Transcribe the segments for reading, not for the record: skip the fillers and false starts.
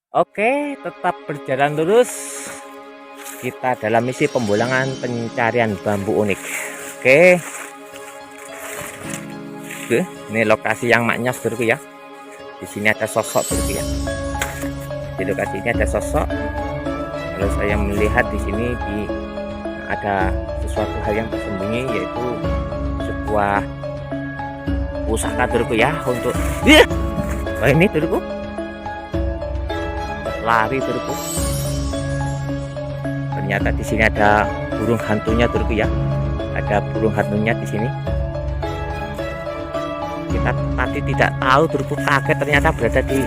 Oke, tetap berjalan lurus. Kita dalam misi pembulangan pencarian bambu unik. Oke, ini lokasi yang maknyos dulu ya. Di sini ada sosok dulu ya. Di lokasi ini ada sosok. Kalau saya melihat di sini ada sesuatu hal yang tersembunyi, yaitu sebuah pusaka dulu ya untuk. Wah, ini dulu lari dulu. Ternyata di sini ada burung hantunya dulu ya. Ada burung hantunya di sini. Kita tadi tidak tahu, dulu kaget ternyata berada di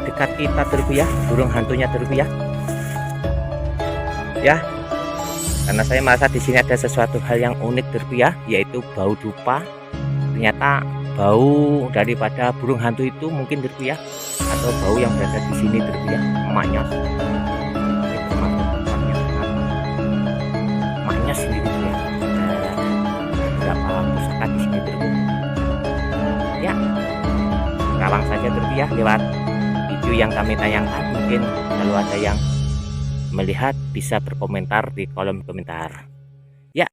dekat kita dulu ya, burung hantunya dulu ya. Ya, karena saya merasa di sini ada sesuatu hal yang unik dulu ya, yaitu bau dupa. Ternyata bau daripada burung hantu itu mungkin dulu ya, atau bau yang berada di sini dulu ya, emaknya. Emaknya sendiri ya. Berapa pusaka di sini dulu. Ya, kalang saja dulu ya lewat video yang kami tayangkan. Mungkin kalau ada yang melihat bisa berkomentar di kolom komentar. Ya.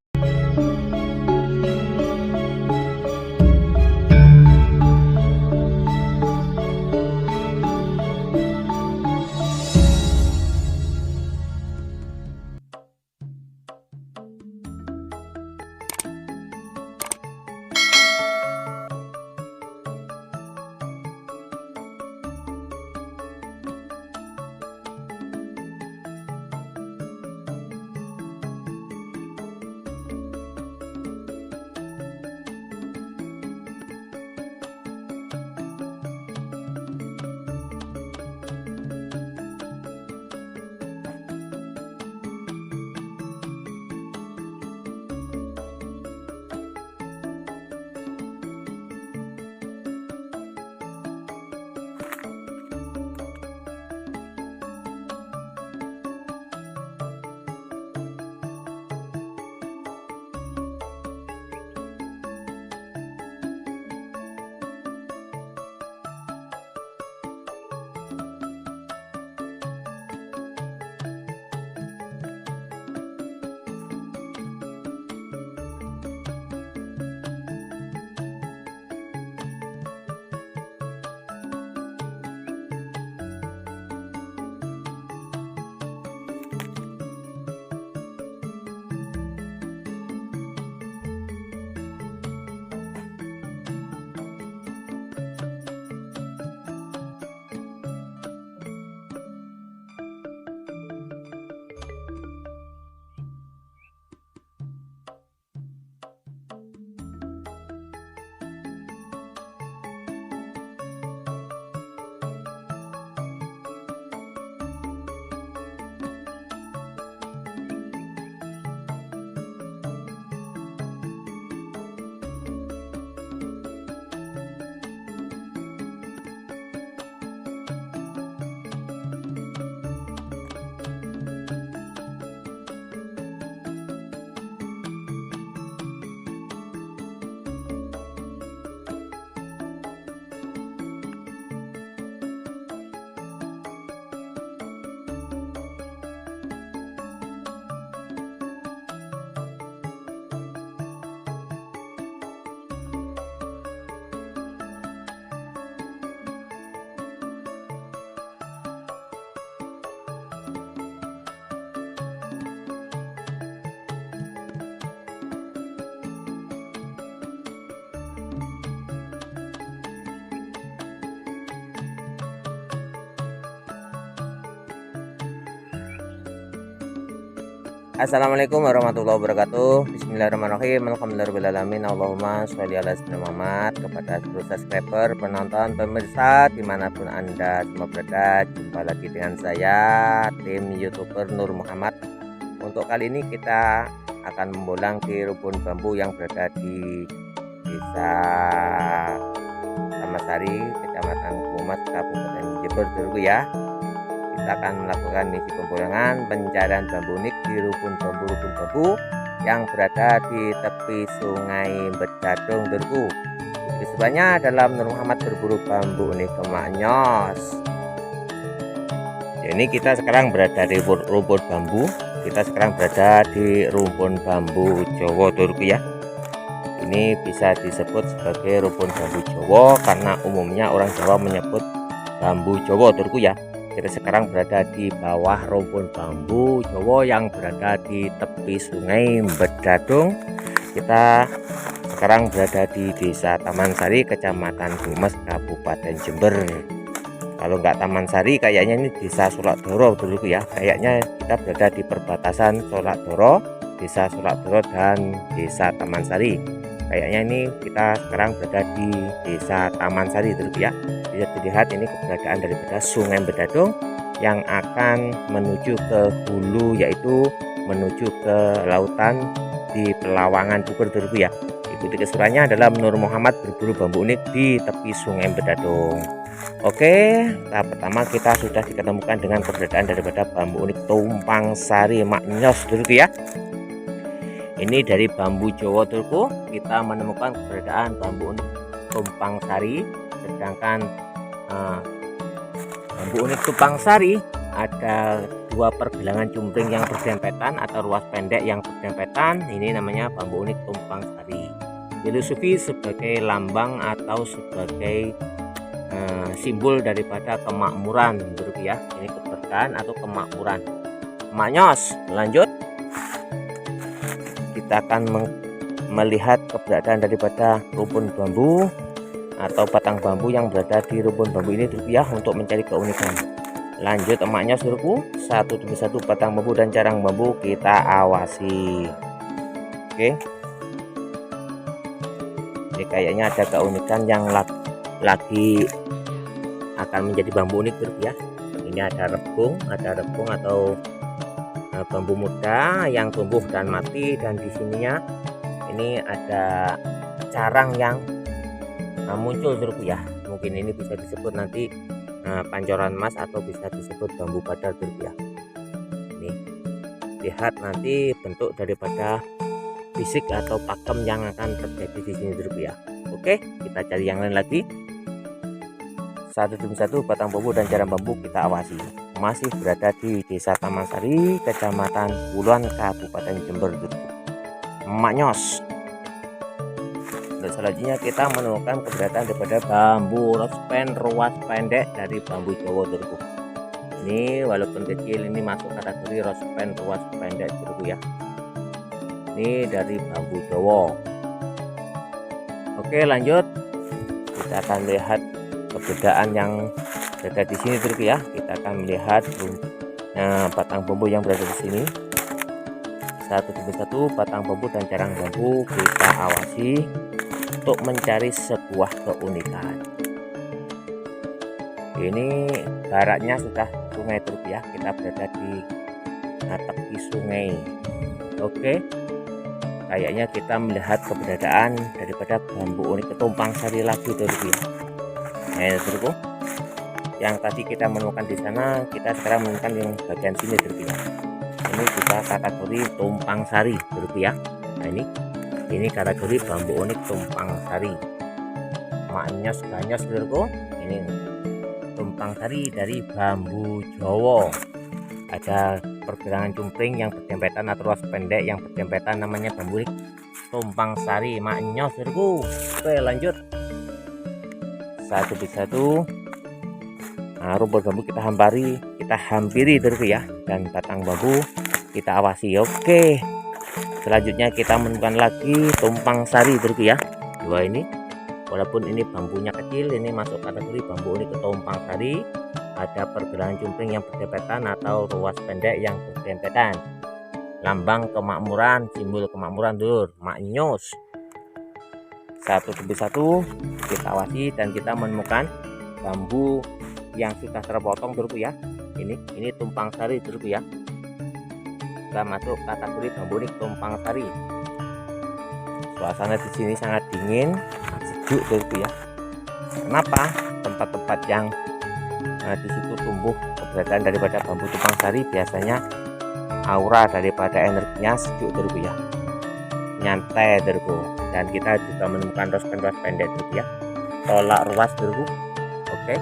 Assalamualaikum warahmatullahi wabarakatuh. Bismillahirrahmanirrahim. Alhamdulillahirrahmanirrahim. Allahumma sholli ala sayyidina Muhammad. Kepada seluruh subscriber, penonton, pemirsa dimanapun anda semua berada, jumpa lagi dengan saya, tim youtuber Nur Muhammad. Untuk kali ini kita akan membolang ke rumpun bambu yang berada di desa Tamasari, kecamatan Kumas, Kabupaten Jember dulu ya. Kita akan melakukan misi pembolangan pencarian bambu unik di rumpun bambu yang berada di tepi sungai Bedadung Derku. Sebenarnya dalam Nur Muhammad berburu bambu unik ke Maknyos. Ini kita sekarang berada di rumpun bambu. Kita sekarang berada di rumpun bambu Jawa Turku ya. Ini bisa disebut sebagai rumpun bambu Jawa karena umumnya orang Jawa menyebut bambu Jawa Turku ya. Kita sekarang berada di bawah rumpun bambu Jawa yang berada di tepi Sungai Bedadung. Kita sekarang berada di Desa Taman Sari, Kecamatan Bumes, Kabupaten Jember. Kalau nggak Taman Sari, kayaknya ini Desa Sulakdoro dulu ya. Kayaknya kita berada di perbatasan Sulakdoro, Desa Sulakdoro dan Desa Taman Sari. Kayaknya ini kita sekarang berada di Desa Taman Sari dulu ya. Bisa dilihat ini keberadaan daripada Sungai Bedadung yang akan menuju ke hulu, yaitu menuju ke lautan di Pelawangan Pukur dulu ya. Ikuti keseruannya adalah Nur Muhammad berburu bambu unik di tepi Sungai Bedadung. Oke, tahap pertama kita sudah diketemukan dengan keberadaan daripada bambu unik tumpang sari maknyos dulu ya. Ini dari bambu Jawa Turku kita menemukan keberadaan bambu unik tumpang sari, sedangkan bambu unik tumpang sari ada dua pergelangan cumpring yang berdempetan atau ruas pendek yang berdempetan. Ini namanya bambu unik tumpang sari. Filosofi sebagai lambang atau sebagai simbol daripada kemakmuran menurut ya. Ini keberkahan atau kemakmuran. Maknyos, lanjut kita akan melihat keberadaan daripada rumpun bambu atau batang bambu yang berada di rumpun bambu ini dulu ya, untuk mencari keunikan. Lanjut emaknya suruhku, satu demi satu batang bambu dan carang bambu kita awasi. Oke, ini kayaknya ada keunikan yang lagi akan menjadi bambu unik dulu ya. Ini ada rebung atau bambu muda yang tumbuh dan mati, dan di sininya ini ada carang yang muncul dulu ya. Mungkin ini bisa disebut nanti pancoran emas atau bisa disebut bambu badar dulu ya. Ini lihat nanti bentuk daripada fisik atau pakem yang akan terjadi di sini dulu ya. Oke, kita cari yang lain lagi. Satu demi satu batang bambu dan carang bambu kita awasi. Masih berada di Desa Taman Sari, Kecamatan Buluan, Kabupaten Jember. Maknyos. Dan selanjutnya kita menemukan keberadaan daripada bambu rospen ruas pendek dari bambu Jawa Turku. Ini walaupun kecil, ini masuk kategori rospen ruas pendek Turku ya. Ini dari bambu Jawa. Oke, lanjut kita akan lihat perbedaan yang berada di sini Turku ya. Kita akan melihat batang bambu yang berada di sini. Satu demi satu batang bambu dan carang bambu kita awasi untuk mencari sebuah keunikan. Ini baratnya sudah sungai Turku ya. Kita berada di tepi sungai. Oke, kayaknya kita melihat keberadaan daripada bambu unik tumpang sari lagi Turku ya. Nah, Turku, yang tadi kita menemukan di sana, kita sekarang menemukan yang bagian sini Turku ya. Ini juga kategori tumpang sari Turku ya. Nah, ini kategori bambu unik tumpang sari. Maknyos banyos Turku. Ini tumpang sari dari bambu Jawa. Ada pergelangan cumpring yang berdempetan atau ruas pendek yang berdempetan, namanya bambu unik tumpang sari maknyos Turku. Oke, lanjut. Satu demi satu rumpun bambu kita hampiri Turku ya, dan batang bambu kita awasi. Oke, selanjutnya kita menemukan lagi tumpang sari Turku ya. Dua ini, walaupun ini bambunya kecil, ini masuk kategori bambu unik tumpang sari. Ada pergelangan cumpring yang berdempetan atau ruas pendek yang berdempetan, lambang kemakmuran, simbol kemakmuran dulur, maknyos. Satu demi satu kita awasi dan kita menemukan bambu yang sudah terpotong Turku ya. Ini tumpang sari Turku ya. Kita masuk kategori bambu unik tumpang sari. Suasana di sini sangat dingin, sejuk Turku ya. Kenapa? Tempat-tempat yang di situ tumbuh keberadaan daripada bambu tumpang sari biasanya aura daripada energinya sejuk Turku ya. Nyantai Turku. Dan kita juga menemukan rospen pendek Turku ya. Tolak ruas Turku. Oke.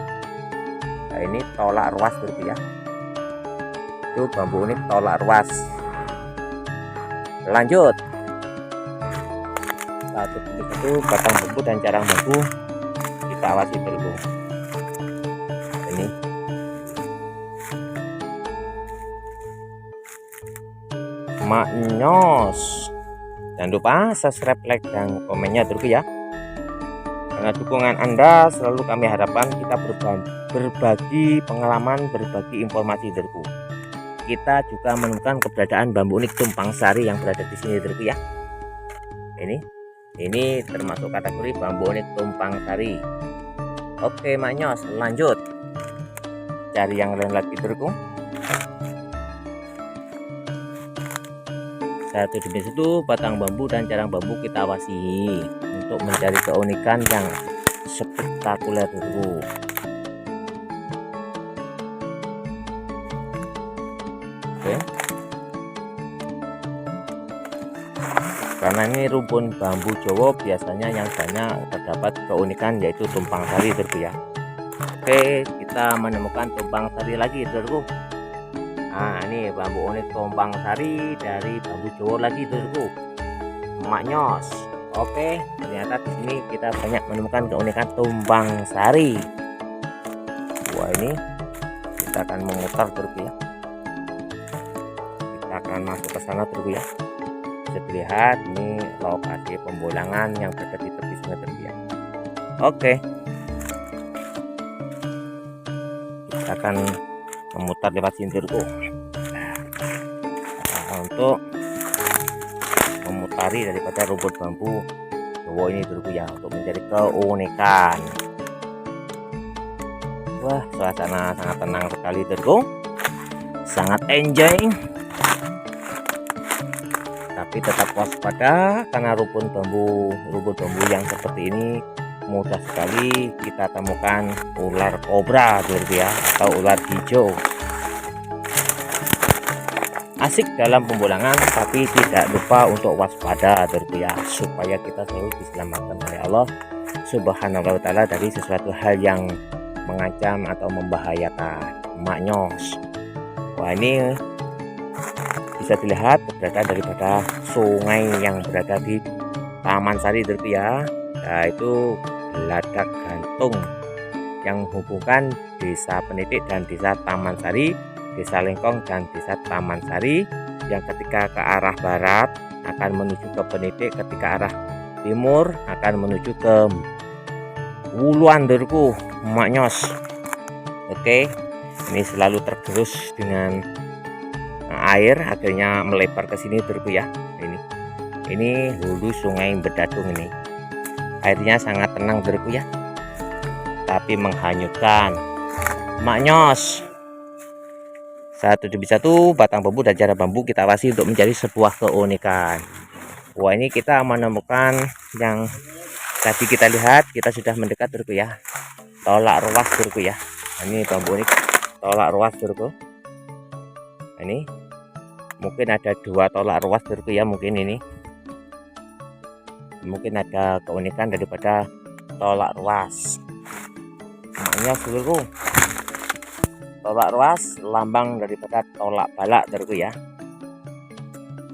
Nah, ini tolak ruas Turku ya. Itu bambu unik tolak ruas. Lanjut. Satu demi satu batang bambu dan carang bambu kita awasi dulu. Ini maknyos. Jangan lupa subscribe, like, dan komennya dulu ya. Karena dukungan Anda selalu kami harapkan kita berbagi pengalaman, berbagi informasi dulu. Kita juga menemukan keberadaan bambu unik tumpang sari yang berada di sini dulu ya. Ini termasuk kategori bambu unik tumpang sari. Oke maknyos, lanjut. Cari yang lain lagi dulu. Satu demi satu batang bambu dan carang bambu kita awasi untuk mencari keunikan yang spektakuler dulu. Oke. Karena ini rumpun bambu Jawa biasanya yang banyak terdapat keunikan yaitu tumpang sari dulu ya. Oke, kita menemukan tumpang sari lagi dulu. Nah ini bambu unik tumpang sari dari bambu Jawa lagi dulu, maknyos. Oke, ternyata di sini kita banyak menemukan keunikan tumpang sari. Wah ini kita akan memutar dulu ya. Kita akan masuk ke sana dulu ya. Bisa dilihat ini lokasi pembulangan yang berada di tepi sungai dulu ya. Oke, kita akan memutar lewat sini dulu. Nah, untuk memutari daripada rumput bambu Jawa ini dulu ya, untuk mencari keunikan. Wah, suasana sangat tenang sekali dulu, sangat enjoy. Tapi tetap waspada karena rumput bambu yang seperti ini mudah sekali kita temukan ular kobra dulu ya, atau ular hijau. Asik dalam pembulangan, tapi tidak lupa untuk waspada dulu ya, supaya kita selalu diselamatkan oleh Allah Subhanahu wa Ta'ala dari sesuatu hal yang mengancam atau membahayakan. Maknyos. Wah ini bisa dilihat keberadaan daripada sungai yang berada di Taman Sari dulu ya, yaitu Geladak Gantung yang menghubungkan Desa Penitik dan Desa Taman Sari, Desa Lengkong dan Desa Taman Sari, yang ketika ke arah barat akan menuju ke Penitik, ketika arah timur akan menuju ke Wuluan dulu, maknyos. Oke, ini selalu tergerus dengan air, akhirnya melebar ke sini dulu ya. Ini hulu sungai Bedadung ini. Airnya sangat tenang dulu ya, tapi menghanyutkan. Maknyos. Satu demi satu batang bambu dan carang bambu kita awasi untuk mencari sebuah keunikan. Wah ini kita menemukan yang tadi kita lihat, kita sudah mendekat dulu ya. Tolak ruas dulu ya. Ini bambu unik tolak ruas dulu. Ini mungkin ada dua tolak ruas dulu ya, mungkin ada keunikan daripada tolak ruas. Makanya seluruh tolak ruas lambang daripada tolak balak dulu ya,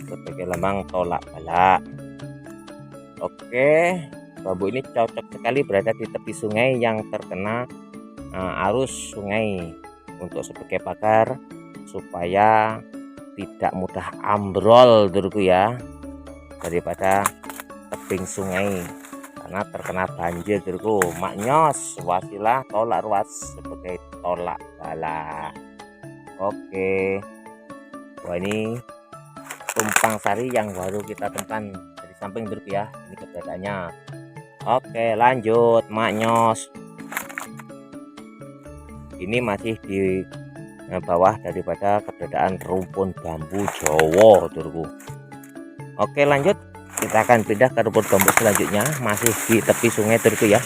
sebagai lambang tolak balak. Oke, bambu ini cocok sekali berada di tepi sungai yang terkena arus sungai untuk sebagai pagar supaya tidak mudah ambrol dulu ya daripada tebing sungai karena terkena banjir dulu. Maknyos, wasilah tolak ruas sebagai tolak bala. Oke, wah ini tumpang sari yang baru kita temukan dari samping dulu ya, ini keberadaannya. Oke lanjut, maknyos. Ini masih di bawah daripada keberadaan rumpun bambu Jawa dulu. Oke lanjut, kita akan pindah ke rumpun bambu selanjutnya, masih di tepi sungai dulu ya.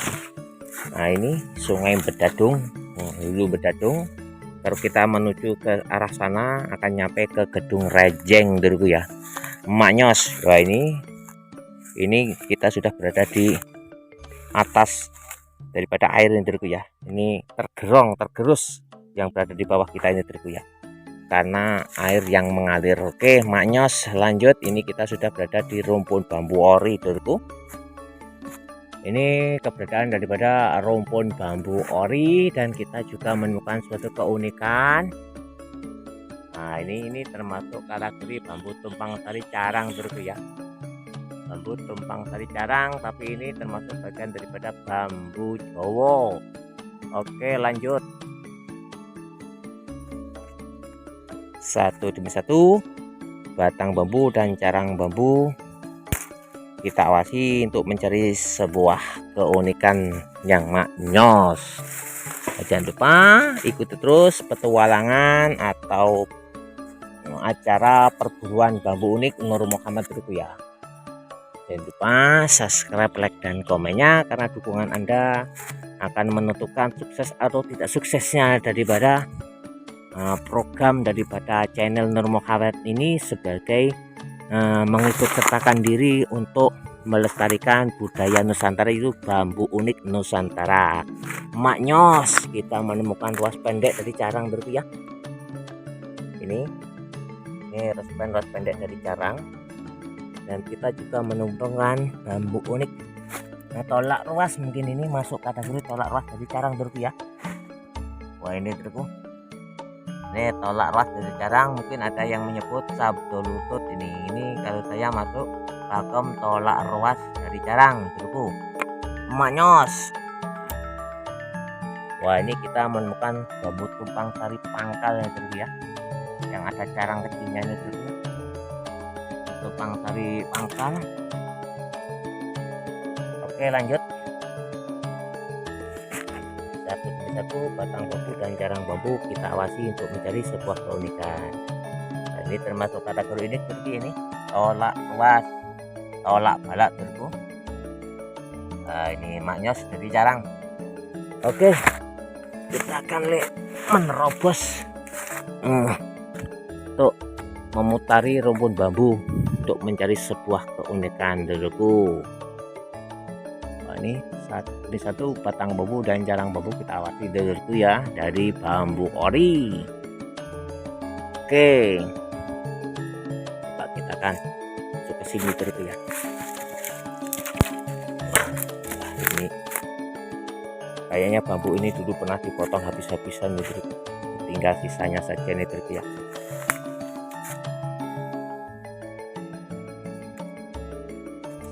Nah ini sungai Bedadung, hulu Bedadung. Kalau kita menuju ke arah sana akan nyampe ke Gedung Rejeng dulu ya, maknyos. Wah ini kita sudah berada di atas daripada air ini dulu ya. Ini tergerus yang berada di bawah kita ini dulu ya. karena air yang mengalir. Oke maknyos, lanjut. Ini kita sudah berada di rumpun bambu ori dulurku. Ini keberadaan daripada rumpun bambu ori, dan kita juga menemukan suatu keunikan. Nah ini termasuk kategori bambu tumpang sari carang dulurku ya. Bambu tumpang sari carang, tapi ini termasuk bagian daripada bambu Jawa. Oke lanjut. Satu demi satu batang bambu dan carang bambu kita awasi untuk mencari sebuah keunikan yang maknyos. Jangan lupa ikuti terus petualangan atau acara perburuan bambu unik Nur Muhammad dulu ya. Jangan lupa subscribe, like, dan komennya, karena dukungan Anda akan menentukan sukses atau tidak suksesnya daripada program daripada channel Nur Muhammad ini, sebagai mengikut sertakan diri untuk melestarikan budaya Nusantara, itu bambu unik Nusantara. Maknyos, kita menemukan ruas pendek dari carang ya. Ini ruas pendek dari carang, dan kita juga menemukan bambu unik tolak ruas. Mungkin ini masuk kategori tolak ruas dari carang ya. Wah ini terku. Ini tolak ruas dari carang, mungkin ada yang menyebut sabdo lutut. Ini kalau saya masuk pakem tolak ruas dari carang terku. Maknyos. Wah ini kita menemukan bambu tumpang sari pangkal ya, yang ada carang kecilnya ini terku. Tumpang sari pangkal. Oke lanjut. Satu demi satu batang bambu dan carang bambu kita awasi untuk mencari sebuah keunikan. Nah, ini termasuk kategori ini seperti ini, tolak ruas, tolak balak terku. Nah, ini maknyos dari carang. Oke, kita akan menerobos untuk memutari rumpun bambu untuk mencari sebuah keunikan duluku. Nah, ini satu batang bambu dan carang bambu kita awasi dulu ya, dari bambu ori. Oke, coba kita akan masuk ke sini dulu ya. Wah, ini kayaknya bambu ini dulu pernah dipotong habis-habisan gitu, tinggal sisanya saja nih dulu ya.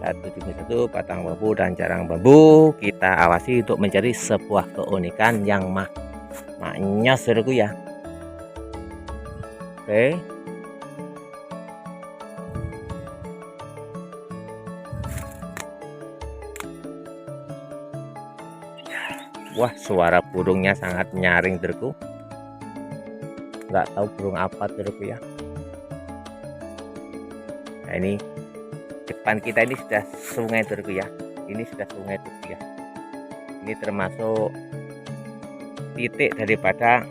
Satu demi satu batang bambu dan carang bambu kita awasi untuk mencari sebuah keunikan yang maknyos duluku ya. Oke. Wah suara burungnya sangat nyaring duluku. Nggak tahu burung apa duluku ya. Nah ini depan kita ini sudah sungai duluku ya. Ini sudah sungai duluku ya. Ini termasuk titik daripada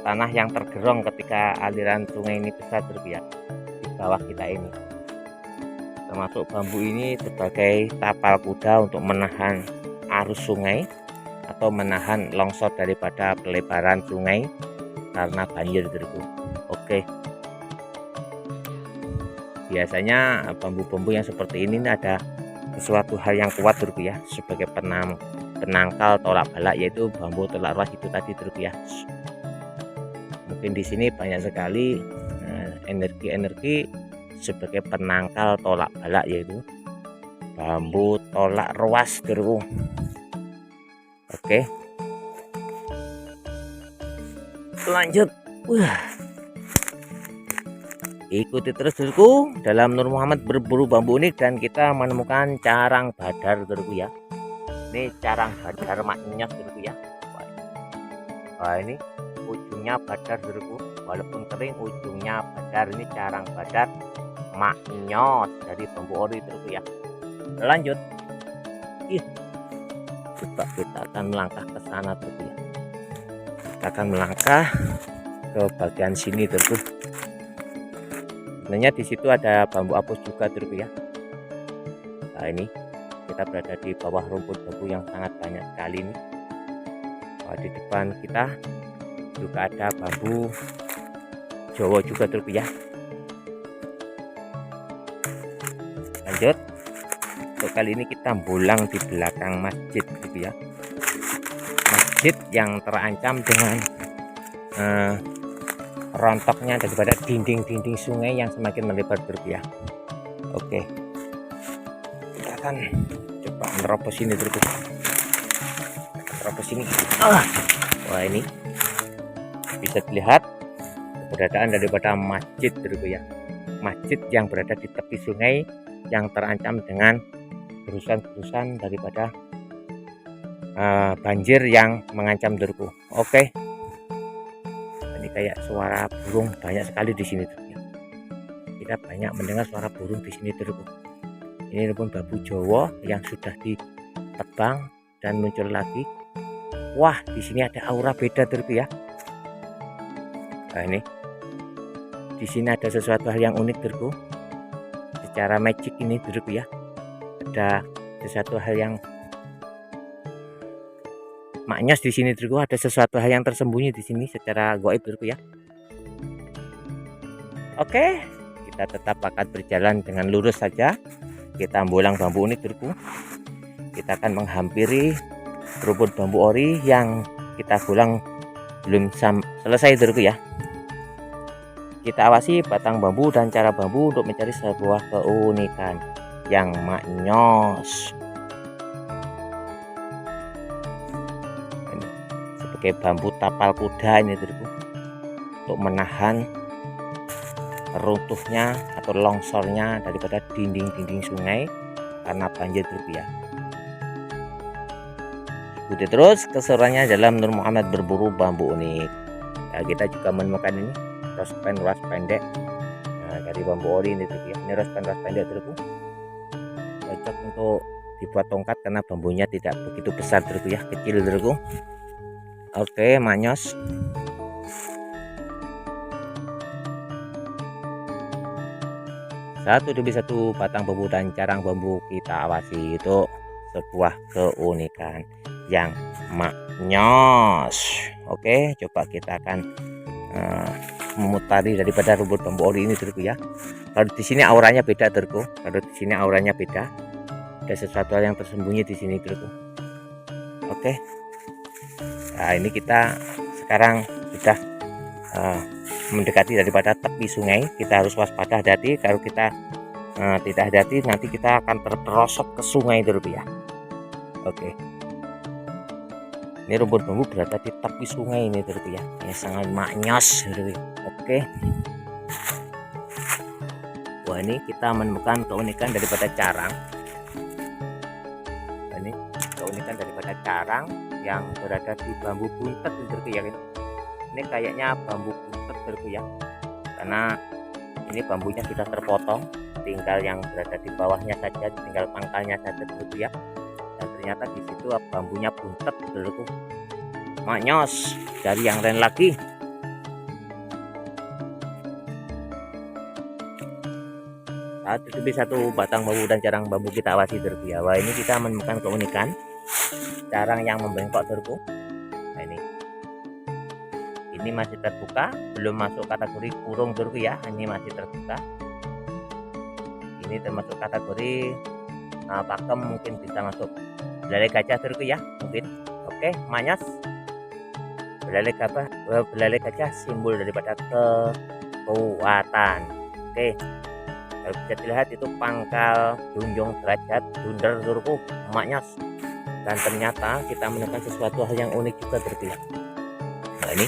tanah yang tergerong ketika aliran sungai ini besar duluku ya. Di bawah kita ini termasuk bambu ini sebagai tapal kuda untuk menahan arus sungai atau menahan longsor daripada pelebaran sungai karena banjir duluku. Oke. Biasanya bambu-bambu yang seperti ini ada sesuatu hal yang kuat dulu ya, sebagai penangkal tolak balak, yaitu bambu tolak ruas itu tadi dulu ya. Mungkin di sini banyak sekali energi-energi sebagai penangkal tolak balak, yaitu bambu tolak ruas dulu. Oke, lanjut. Ikuti terus duluku dalam Nur Muhammad berburu bambu unik, dan kita menemukan carang badar duluku ya. Ini carang badar maknyos duluku ya. Wah ini ujungnya badar duluku, walaupun kering ujungnya badar. Ini carang badar maknyos dari bambu ori duluku ya. Lanjut. Coba kita akan melangkah ke sana duluku ya. Kita akan melangkah ke bagian sini duluku. Sebenarnya di situ ada bambu apus juga dulu ya. Nah ini kita berada di bawah rumput bambu yang sangat banyak sekali ini. Di depan kita juga ada bambu Jawa juga terus ya. Lanjut, untuk kali ini kita bolang di belakang masjid gitu ya, masjid yang terancam dengan rontoknya daripada dinding-dinding sungai yang semakin melebar terus ya. Oke, kita akan coba menerobos ini terus, menerobos ini. Wah, ini bisa dilihat keberadaan daripada masjid terus ya, masjid yang berada di tepi sungai yang terancam dengan gerusan-gerusan daripada banjir yang mengancam Durku. Oke, ini kayak suara burung banyak sekali di sini Durku. Kita banyak mendengar suara burung di sini Durku. Ini pun bambu Jawa yang sudah ditebang dan muncul lagi. Wah, di sini ada aura beda Durku ya. Nah, ini di sini ada sesuatu hal yang unik Durku. Secara magic ini Durku ya. Ada sesuatu hal yang maknyos di sini Durku, ada sesuatu hal yang tersembunyi di sini secara gaib Durku ya. Oke, kita tetap akan berjalan dengan lurus saja. Kita bolang bambu ini Durku. Kita akan menghampiri rumput bambu ori yang kita bolang belum selesai Durku ya. Kita awasi batang bambu dan cara bambu untuk mencari sebuah keunikan yang maknyos. Ini sebagai bambu tapal kuda ini Durku, untuk menahan runtuhnya atau longsornya daripada dinding-dinding sungai karena banjir Durku ya. Ikuti terus keseruannya dalam Nur Muhammad berburu bambu unik. Nah, kita juga menemukan ini rospen pendek. Nah, dari bambu ori ini Durku ya. Ini rospen pendek Durku. Cocok untuk dibuat tongkat karena bambunya tidak begitu besar Durku ya, kecil Durku. Oke, maknyos. Satu demi satu batang bambu dan carang bambu kita awasi, itu sebuah keunikan yang maknyos. Oke, coba kita akan memutari daripada rumput bambu ori ini Durku ya. Kalau di sini auranya beda Durku, kalau di sini auranya beda, ada sesuatu yang tersembunyi di sini Durku. Oke, nah ini kita sekarang sudah mendekati daripada tepi sungai. Kita harus waspada, hati-hati. Kalau kita tidak hati-hati, nanti kita akan terperosok ke sungai Durku ya. Oke, ini rumput bambu berada di tepi sungai ini Durku ya, yang sangat maknyos Durku. Oke, wah, ini kita menemukan keunikan daripada carang. Nah, ini keunikan daripada carang yang berada di bambu buntet Durku ya. Ini kayaknya bambu buntet Durku ya, karena ini bambunya sudah terpotong, tinggal yang berada di bawahnya saja, tinggal pangkalnya saja Durku ya. Dan ternyata di situ bambunya buntet Durku. Maknyos dari yang lain lagi. Satu demi satu batang bambu dan carang bambu kita awasi Durku ya. Wah, ini kita menemukan keunikan carang yang membengkok Durku. Nah, ini masih terbuka, belum masuk kategori kurung Durku ya. Ini masih terbuka. Ini termasuk kategori pakem, mungkin bisa masuk belalai gajah Durku ya, mungkin. Oke, maknyos. Belalai gajah simbol daripada kekuatan. Oke, kalau bisa dilihat itu pangkal junjung derajat dunder Durku, maknyos. Dan ternyata kita menemukan sesuatu hal yang unik juga Durku ya. Nah, ini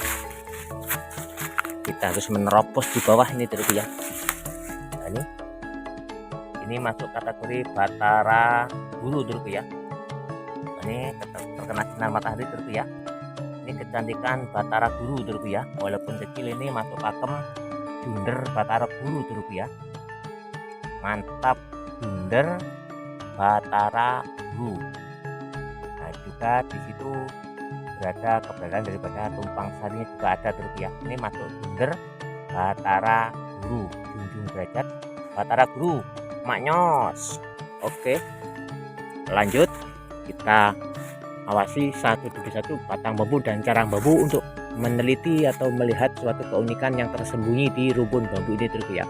kita harus menerobos di bawah ini Durku ya. Nah, ini masuk kategori Batara Guru Durku ya. Nah, ini terkena sinar matahari Durku ya. Ini kecantikan Batara Guru Durku ya. Walaupun kecil, ini masuk pakem dunder Batara Guru Durku ya. Mantap, dunder Batara Guru. Nah, juga di situ berada keberadaan daripada tumpang sarinya juga ada Durku ya. Ini masuk dunder Batara Guru, junjung derajat Batara Guru, maknyos. Oke, lanjut kita awasi satu demi satu batang bambu dan carang bambu untuk meneliti atau melihat suatu keunikan yang tersembunyi di rumpun bambu ini terus ya.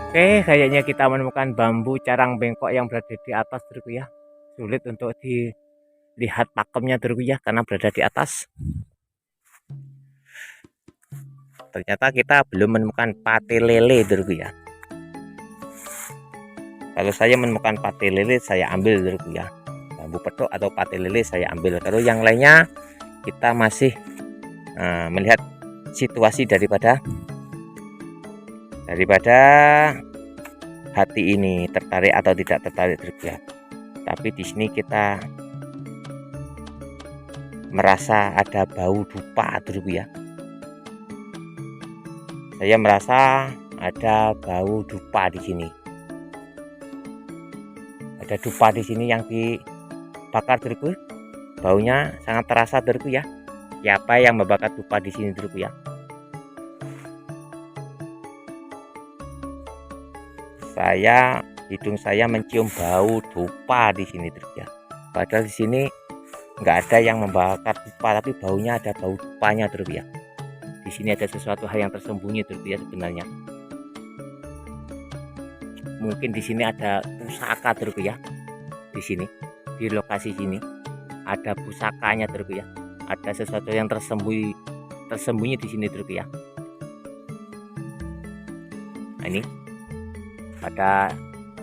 Oke, kayaknya kita menemukan bambu carang bengkok yang berada di atas terus ya. Sulit untuk dilihat pakemnya terus ya karena berada di atas. Ternyata kita belum menemukan pate lele terus ya. Kalau saya menemukan pate lele saya ambil terus ya. Bambu petok atau pate lele saya ambil. Kalau yang lainnya kita masih melihat situasi daripada hati ini tertarik atau tidak tertarik terus ya. Tapi di sini kita merasa ada bau dupa terus ya. Saya merasa ada bau dupa di sini. Ada dupa di sini yang dibakar terus. Baunya sangat terasa terus ya. Siapa yang membakar dupa di sini terus ya? Hidung saya mencium bau dupa di sini terus ya. Padahal di sini nggak ada yang membakar dupa, tapi baunya ada bau dupanya terus ya. Di sini ada sesuatu hal yang tersembunyi terus ya sebenarnya. Mungkin di sini ada pusaka terus ya. Di sini, di lokasi sini ada pusakanya terus ya. Ada sesuatu yang tersembunyi di sini terus ya. Nah, ini pada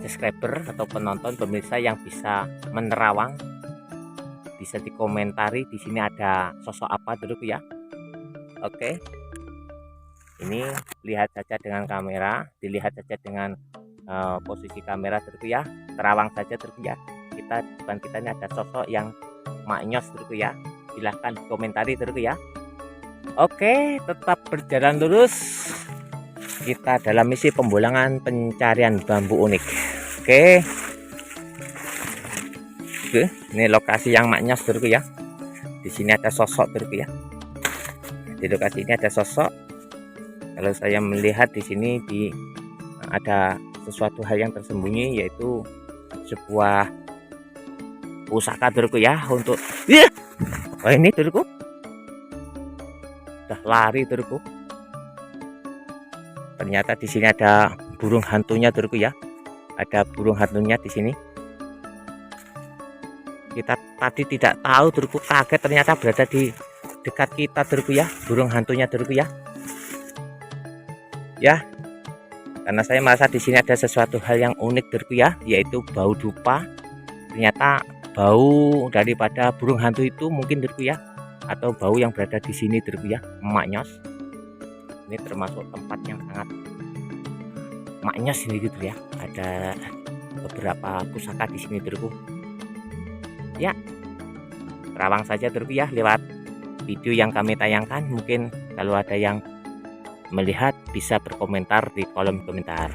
subscriber atau penonton pemirsa yang bisa menerawang, bisa dikomentari di sini ada sosok apa terus ya. Oke, ini lihat saja dengan kamera, dilihat saja dengan posisi kamera terus ya, terawang saja terus ya. Depan kita ini ada sosok yang maknyos terus ya. Silahkan komentari terus ya. Oke, tetap berjalan lurus. Kita dalam misi pembulangan pencarian bambu unik. Oke, ini lokasi yang maknyos terus ya. Di sini ada sosok terus ya. Di lokasi ini ada sosok. Kalau saya melihat di sini ada sesuatu hal yang tersembunyi, yaitu sebuah pusaka terus ya untuk ini terus udah lari terus. Ternyata di sini ada burung hantunya terus ya. Ada burung hantunya di sini. Kita tadi tidak tahu terus, kaget ternyata berada di dekat kita terus ya, burung hantunya terus ya. Ya, karena saya merasa di sini ada sesuatu hal yang unik terus ya, yaitu bau dupa. Ternyata bau daripada burung hantu itu mungkin terus ya, atau bau yang berada di sini terus ya, maknyos. Ini termasuk tempat yang sangat maknyos ini gitu ya. Ada beberapa pusaka di sini terus. Ya, terawang saja terus ya lewat video yang kami tayangkan. Mungkin kalau ada yang melihat bisa berkomentar di kolom komentar.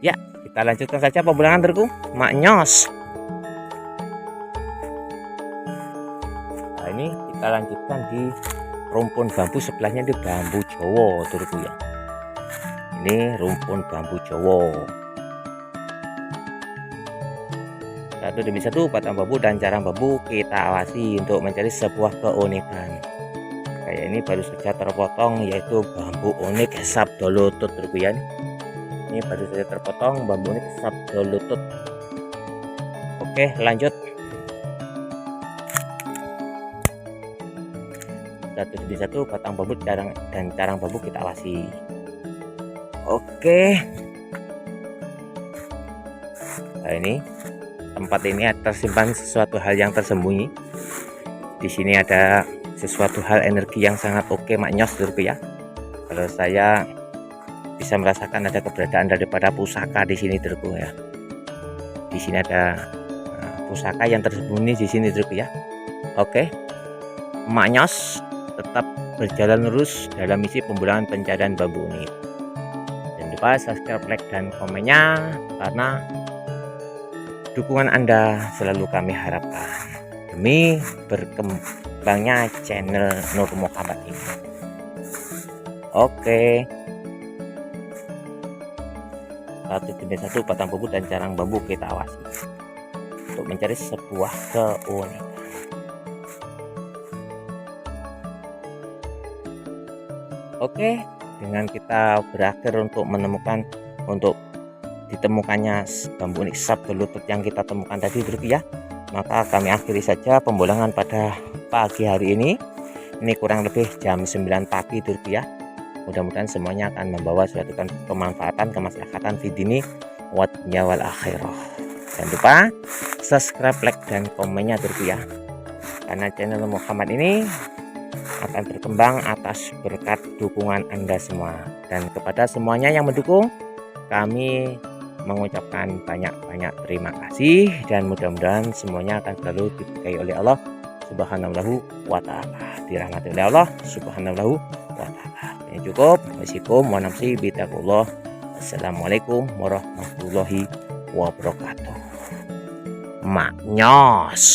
Ya, kita lanjutkan saja pembulangan terku maknyos. Nah, ini kita lanjutkan di rumpun bambu, sebelahnya di bambu Jowo terku ya. Ini rumpun bambu Jowo. Satu demi satu batang bambu dan carang bambu kita awasi untuk mencari sebuah keunikan. Kayak ini baru saja terpotong, yaitu bambu unik sabdo lutut terkuyan. Ini baru saja terpotong bambu unik sabdo lutut. Oke, lanjut. Satu demi satu batang bambu dan carang bambu kita awasi. Oke. Nah, ini tempat ini tersimpan sesuatu hal yang tersembunyi. Di sini ada sesuatu hal energi yang sangat oke maknyos dulu ya. Kalau saya bisa merasakan ada keberadaan daripada pusaka di sini dulu ya. Di sini ada pusaka yang tersembunyi di sini dulu ya. Oke, maknyos tetap berjalan lurus dalam misi pembulangan pencarian bambu ini. Jangan lupa subscribe, like, dan komennya, karena dukungan Anda selalu kami harapkan demi berkembangnya channel Nur Muhammad ini. Oke, satu demi satu batang bambu dan carang bambu kita awasi untuk mencari sebuah keunikan. Oke, dengan kita berakhir untuk menemukan untuk ditemukannya bambu nisab berlutut yang kita temukan tadi ya, maka kami akhiri saja pembolangan pada pagi hari ini. Ini kurang lebih jam 9 pagi ya. Mudah-mudahan semuanya akan membawa suatu kemanfaatan, kemaslahatan di dini wa dunya wal akhirah. Jangan lupa subscribe, like, dan komennya ya, karena channel Muhammad ini akan berkembang atas berkat dukungan Anda semua. Dan kepada semuanya yang mendukung, kami mengucapkan banyak-banyak terima kasih, dan mudah-mudahan semuanya akan selalu diberkahi oleh Allah Subhanahu wa ta'ala, dirahmati oleh Allah Subhanahu wa ta'ala. Ini cukup. Assalamualaikum warahmatullahi wabarakatuh. Maknyos.